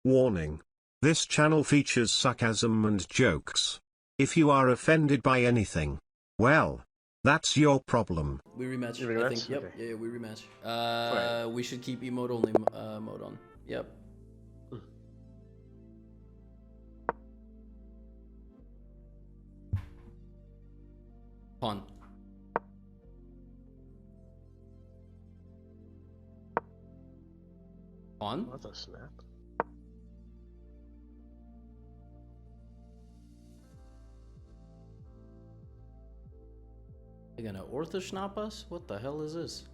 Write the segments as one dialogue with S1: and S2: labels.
S1: Warning. This channel features sarcasm and jokes. If you are offended by anything, well, that's your problem.
S2: We rematch.
S3: You rematch?
S2: I think. Yep.
S3: Okay.
S2: Yeah, we rematch. We should keep emote only mode on. Yep. Pawn. Pawn.
S3: What a snap.
S2: They're gonna orthoschnap us? What the hell is this?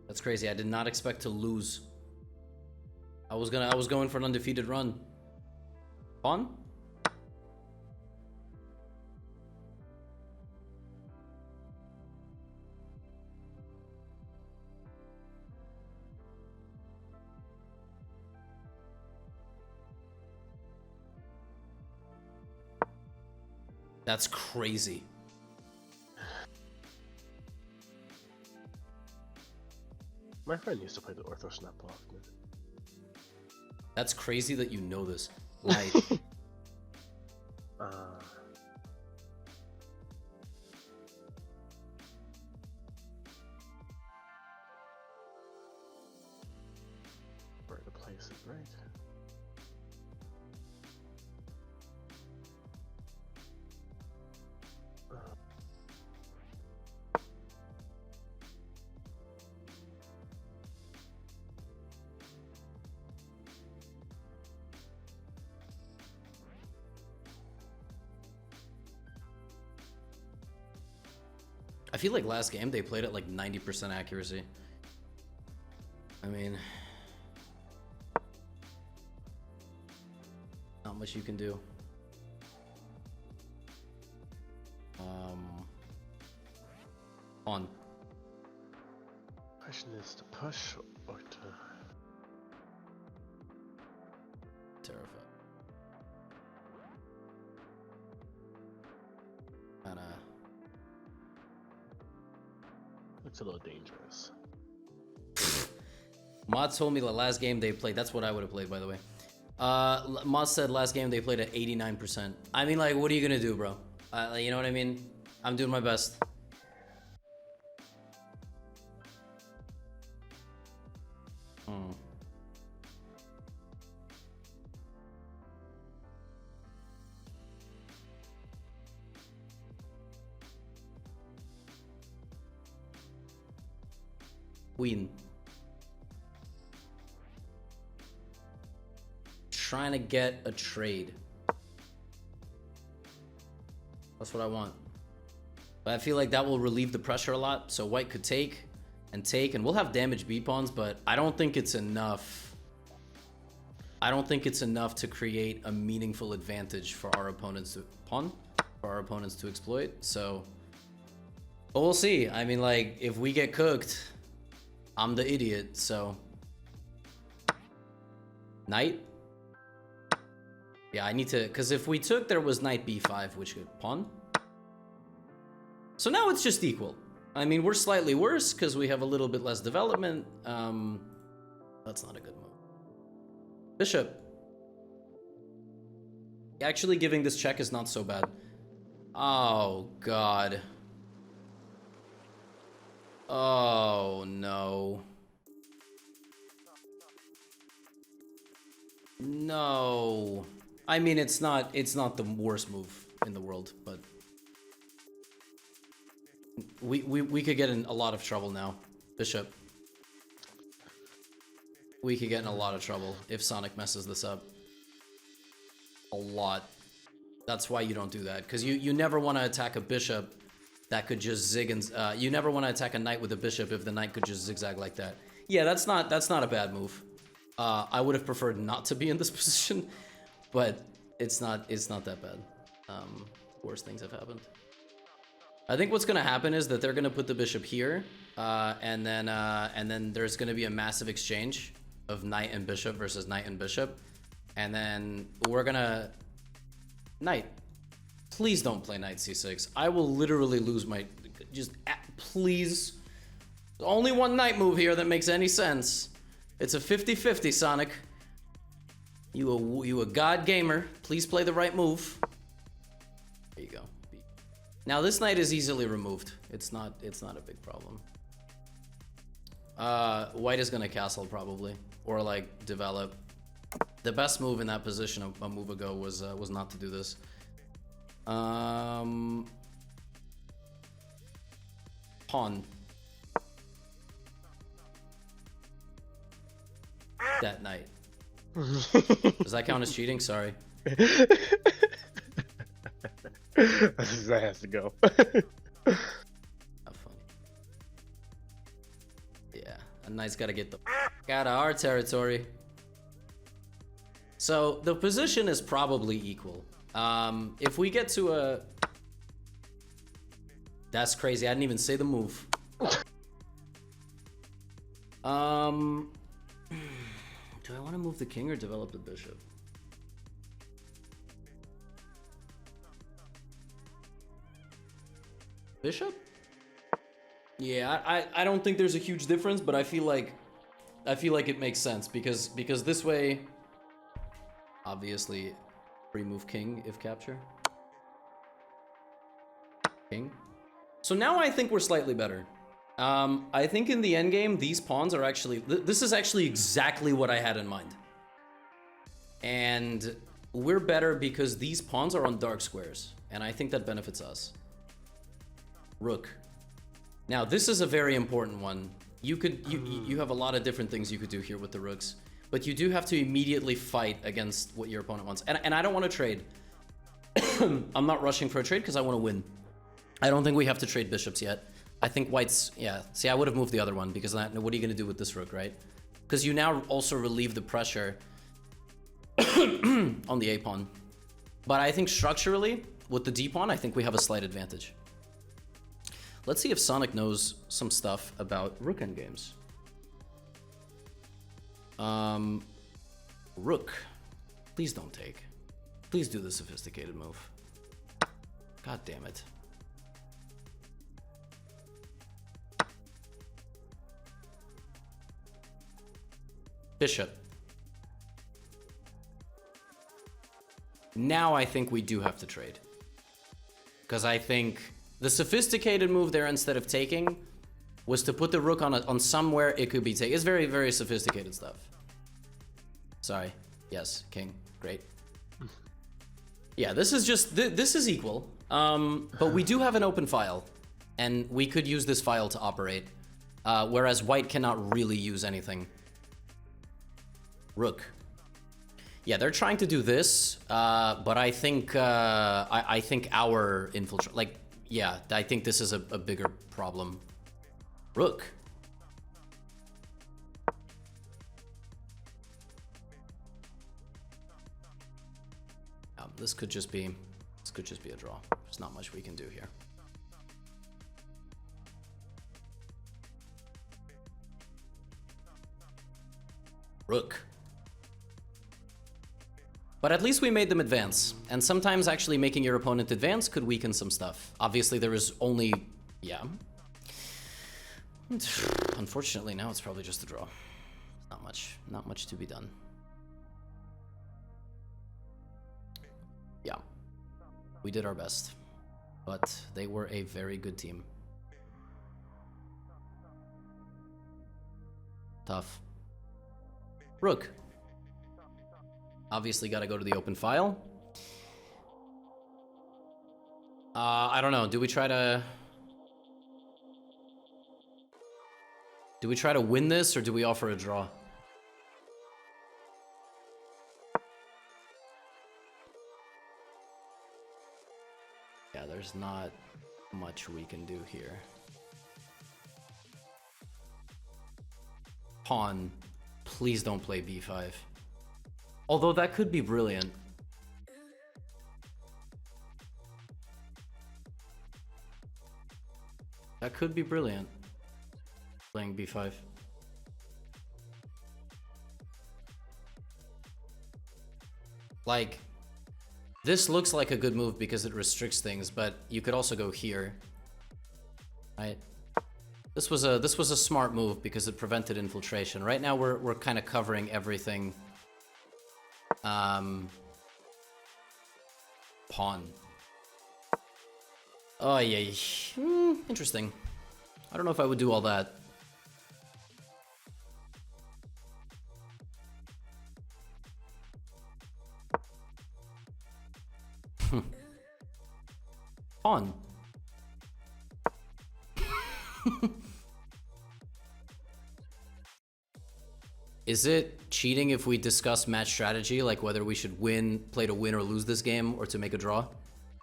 S2: That's crazy. I did not expect to lose. I was going for an undefeated run. Pawn? That's crazy.
S3: My friend used to play the Ortho Snap often.
S2: That's crazy that you know this. Like,
S3: where to place it, right?
S2: I feel like last game they played at like 90% accuracy. I mean, not much you can do. On.
S3: Question is to push or to...
S2: Terrified. Kinda.
S3: Looks a little dangerous.
S2: Mod told me the last game they played. That's what I would have played, by the way. Mod said last game they played at 89%. I mean, like, what are you gonna do, bro? You know what I mean? I'm doing my best. Queen. Trying to get a trade. That's what I want. But I feel like that will relieve the pressure a lot. So white could take, and we'll have damage B pawns, but I don't think it's enough. I don't think it's enough to create a meaningful advantage for our opponents to pawn, for our opponents to exploit. So, but we'll see. I mean, like, if we get cooked, I'm the idiot, so. Knight? Yeah, I need to, because if we took, there was knight b5, which could pawn. So now it's just equal. I mean, we're slightly worse because we have a little bit less development. That's not a good move. Bishop. Actually giving this check is not so bad. Oh, God. Oh, no. No. I mean, it's not the worst move in the world, but we could get in a lot of trouble now. Bishop. We could get in a lot of trouble if Sonic messes this up. A lot. That's why you don't do that, because you never want to attack a bishop that could just zig and you never want to attack a knight with a bishop if the knight could just zigzag like that. Yeah, that's not a bad move. I would have preferred not to be in this position, but it's not that bad. Worse things have happened. I think what's gonna happen is that they're gonna put the bishop here, and then there's gonna be a massive exchange of knight and bishop versus knight and bishop, and then we're gonna knight. Please don't play knight c6. I will literally lose my please. There's only one knight move here that makes any sense. It's a 50-50, Sonic. You a god gamer. Please play the right move. There you go. Now this knight is easily removed. It's not a big problem. White is gonna castle probably, or like develop. The best move in that position a move ago was not to do this. Pawn. That knight. Does that count as cheating? Sorry.
S3: That has to go.
S2: Not funny. Yeah, a knight's gotta get the out of our territory. So the position is probably equal. If we get to a... That's crazy, I didn't even say the move. Do I want to move the king or develop the bishop? Bishop? Yeah, I don't think there's a huge difference, but I feel like it makes sense because this way, obviously, remove king if capture. King. So now I think we're slightly better. I think in the endgame, these pawns are actually... This is actually exactly what I had in mind. And we're better because these pawns are on dark squares. And I think that benefits us. Rook. Now, this is a very important one. You have a lot of different things you could do here with the rooks. But you do have to immediately fight against what your opponent wants. And I don't want to trade. I'm not rushing for a trade because I want to win. I don't think we have to trade bishops yet. I think white's... Yeah, see, I would have moved the other one because what are you going to do with this rook, right? Because you now also relieve the pressure on the a-pawn. But I think structurally, with the d-pawn, I think we have a slight advantage. Let's see if Sonic knows some stuff about rook endgames. Rook. Please don't take. Please do the sophisticated move. God damn it. Bishop. Now I think we do have to trade. Because I think the sophisticated move there instead of taking was to put the rook on somewhere it could be taken. It's very, very sophisticated stuff. Sorry. Yes, king. Great. Yeah, this is just... This is equal. But we do have an open file. And we could use this file to operate. Whereas white cannot really use anything. Rook. Yeah, they're trying to do this, but I think I think our infiltrate, like, yeah, I think this is a bigger problem. Rook. This could just be a draw. There's not much we can do here. Rook. But at least we made them advance. And sometimes actually making your opponent advance could weaken some stuff. Obviously there is only... yeah. Unfortunately now it's probably just a draw. Not much to be done. Yeah. We did our best. But they were a very good team. Tough. Rook. Obviously got to go to the open file. I don't know. Do we try to win this or do we offer a draw? Yeah, there's not much we can do here. Pawn. Please don't play b5. Although that could be brilliant. That could be brilliant. Playing b5. Like, this looks like a good move because it restricts things, but you could also go here. Right? This was a smart move because it prevented infiltration. Right now we're kind of covering everything. Pawn. Oh yeah. Interesting. I don't know if I would do all that. Pawn. Is it cheating if we discuss match strategy, like whether we should play to win or lose this game, or to make a draw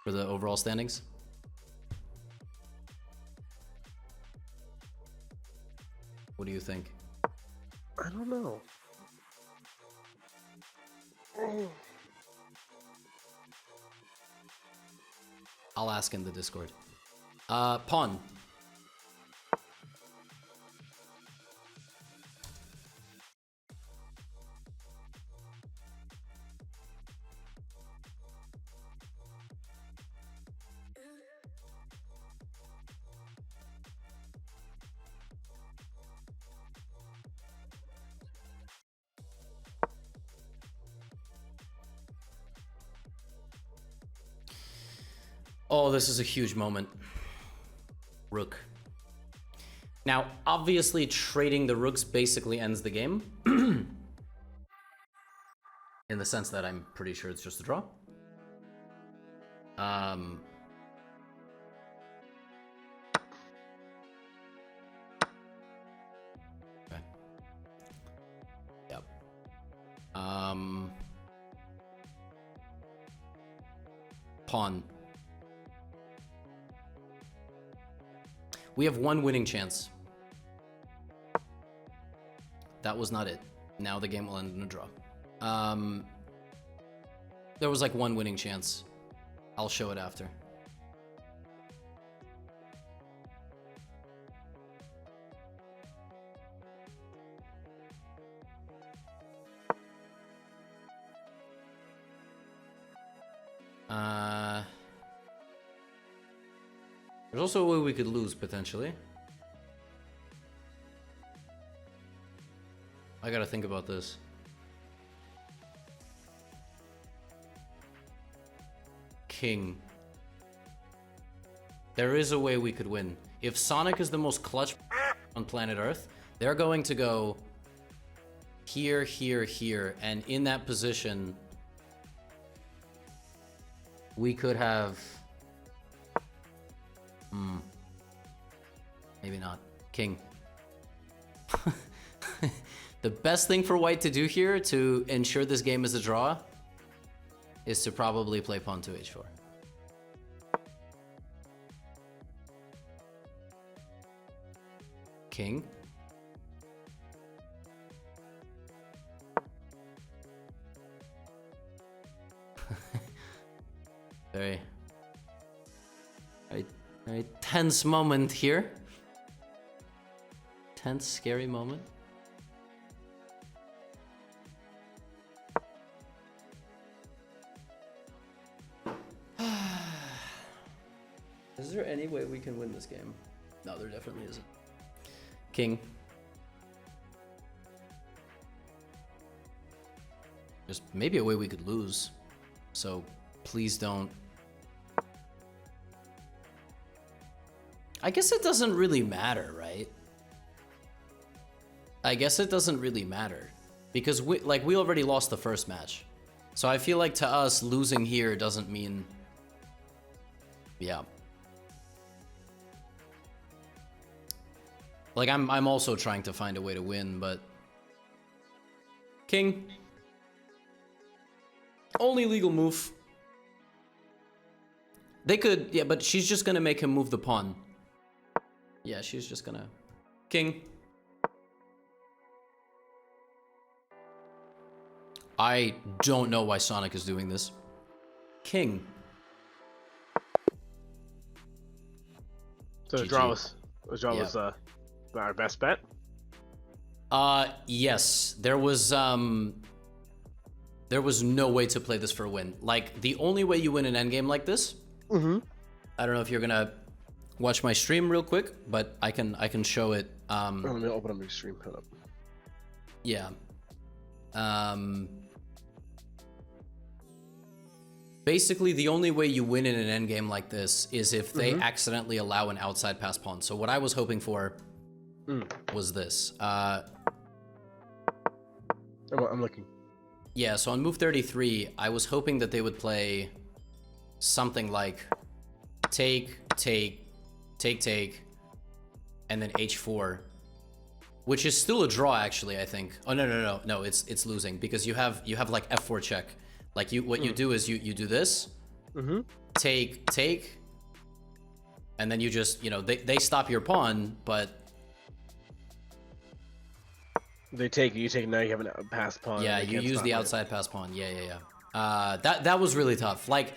S2: for the overall standings? What do you think?
S3: I don't know.
S2: I'll ask in the Discord. Pawn. Oh, this is a huge moment. Rook. Now, obviously, trading the rooks basically ends the game. In the sense that I'm pretty sure it's just a draw. Okay. Yep. Pawn. We have one winning chance. That was not it. Now the game will end in a draw. There was like one winning chance. I'll show it after. There's also a way we could lose, potentially. I gotta think about this. King. There is a way we could win. If Sonic is the most clutch on planet Earth, they're going to go here, here, here, and in that position, we could have... Maybe not. King. The best thing for white to do here to ensure this game is a draw is to probably play pawn to h4. King. Very tense moment here. Tense, scary moment. Is there any way we can win this game? No, there definitely isn't. King. There's maybe a way we could lose. So please don't. I guess it doesn't really matter, right? I guess it doesn't really matter. Because we already lost the first match. So I feel like to us, losing here doesn't mean... Yeah. Like, I'm also trying to find a way to win, but... King. Only legal move. They could... Yeah, but she's just gonna make him move the pawn. Yeah, she's just gonna... King. I don't know why Sonic is doing this. King.
S3: So the draw was our best bet?
S2: Yes. There was no way to play this for a win. Like, the only way you win an endgame like this... I don't know if you're gonna watch my stream real quick, but I can show it.
S3: Let me open up your stream. Hold up.
S2: Yeah. Basically, the only way you win in an endgame like this is if they accidentally allow an outside pass pawn. So what I was hoping for was this.
S3: I'm looking.
S2: Yeah, so on move 33, I was hoping that they would play something like take, and then h4, which is still a draw actually, I think. Oh no, it's losing because you have like f4 check. Like what you do is you do this, take, and then you just, you know, they stop your pawn, but
S3: they take, you take, now you have a pass pawn.
S2: yeah, you use the outside pass pawn. Yeah. That was really tough. Like,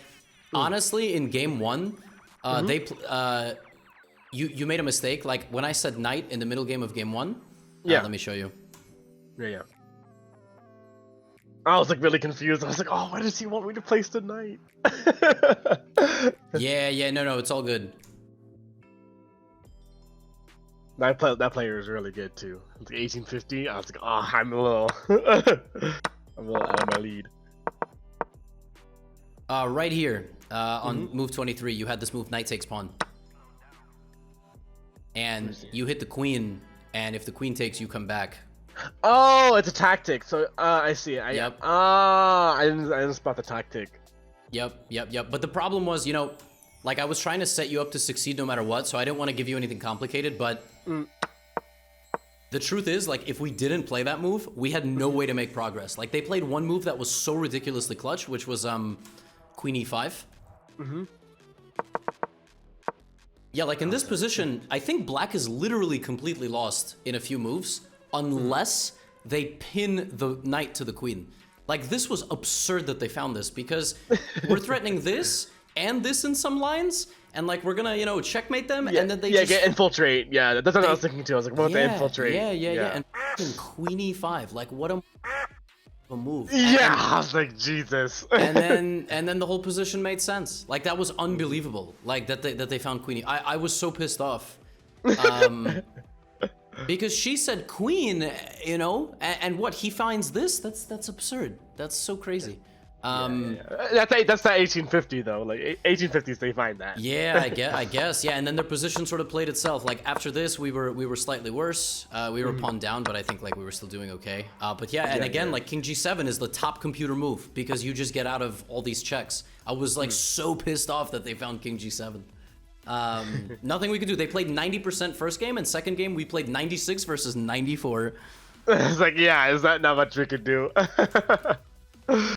S2: honestly, in game one, you made a mistake. Like when I said knight in the middle game of game one.
S3: Yeah.
S2: Let me show you.
S3: Yeah. I was like really confused. I was like, oh, why does he want me to place the knight?
S2: Yeah, no, it's all good.
S3: That player is really good too. It's like 1850. I was like, oh, I'm a little out of my lead.
S2: Right here, on move 23, you had this move knight takes pawn, and you hit the queen, and if the queen takes, you come back.
S3: Oh, it's a tactic. So I see.
S2: Yep.
S3: I didn't spot the tactic.
S2: Yep. But the problem was, you know, like I was trying to set you up to succeed no matter what, so I didn't want to give you anything complicated, but the truth is, like, if we didn't play that move, we had no way to make progress. Like, they played one move that was so ridiculously clutch, which was queen e5. Yeah, like in this position, I think black is literally completely lost in a few moves, unless they pin the knight to the queen. Like, this was absurd that they found this, because we're threatening this and this in some lines, and like we're gonna, you know, checkmate them, and then they just
S3: get infiltrate. Yeah, that's what I was thinking too. I was like, what if they infiltrate?
S2: Yeah. And queen e5, like what a move.
S3: Yeah, I was like, Jesus.
S2: and then the whole position made sense. Like that was unbelievable. Like that they found queen. I was so pissed off. Because she said queen, you know, and what he finds this? That's absurd. That's so crazy.
S3: That's that 1850 though. Like 1850s, they find that.
S2: Yeah, I guess. Yeah, and then their position sort of played itself. Like after this, we were slightly worse. We were pawned down, but I think like we were still doing okay. But yeah, and again, like king g7 is the top computer move because you just get out of all these checks. I was like so pissed off that they found king g7. Nothing we could do. They played 90% first game, and second game we played 96 versus 94.
S3: It's like, yeah, is that not much we could do?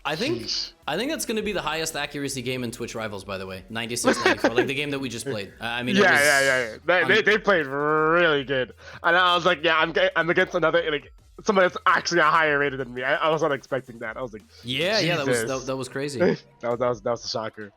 S2: I think that's going to be the highest accuracy game in Twitch Rivals, by the way. 96-94, like the game that we just played. I mean,
S3: yeah. They played really good, and I was like, yeah, I'm against another like someone that's actually a higher rated than me. I was not expecting that. I was like,
S2: yeah, that was crazy.
S3: that was a shocker.